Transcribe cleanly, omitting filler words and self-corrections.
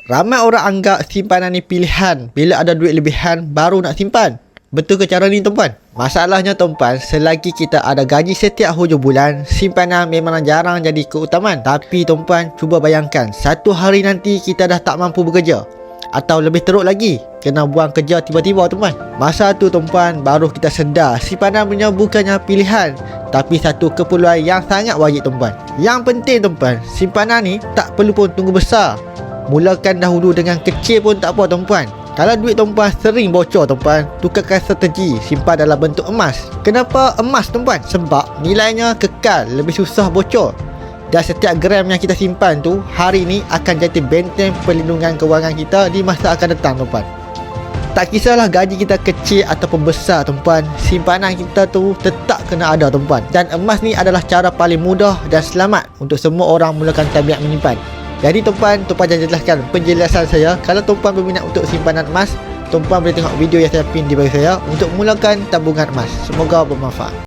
Ramai orang anggap simpanan ni pilihan. Bila ada duit lebihan, baru nak simpan. Betul ke cara ni tuan-puan? Masalahnya tuan-puan, selagi kita ada gaji setiap hujung bulan, simpanan memang jarang jadi keutamaan. Tapi tuan-puan, cuba bayangkan, satu hari nanti kita dah tak mampu bekerja. Atau lebih teruk lagi, kena buang kerja tiba-tiba tuan-puan. Masa tu tuan-puan, baru kita sedar simpanan punya bukannya pilihan, tapi satu keperluan yang sangat wajib tuan-puan. Yang penting tuan-puan, simpanan ni tak perlu pun tunggu besar. Mulakan dahulu dengan kecil pun tak apa tuan-puan. Kalau duit tuan-puan sering bocor tuan-puan, tukarkan strategi simpan dalam bentuk emas. Kenapa emas tuan-puan? Sebab nilainya kekal, lebih susah bocor. Dan setiap gram yang kita simpan tu hari ni akan jadi benteng perlindungan kewangan kita di masa akan datang tuan-puan. Tak kisahlah gaji kita kecil ataupun besar tuan-puan, simpanan kita tu tetap kena ada tuan-puan. Dan emas ni adalah cara paling mudah dan selamat untuk semua orang mulakan tabiat menyimpan. Jadi tuan-puan jangan jelaskan penjelasan saya. Kalau tuan-puan berminat untuk simpanan emas, tuan-puan boleh tengok video yang saya pin di bawah saya untuk mulakan tabungan emas. Semoga bermanfaat.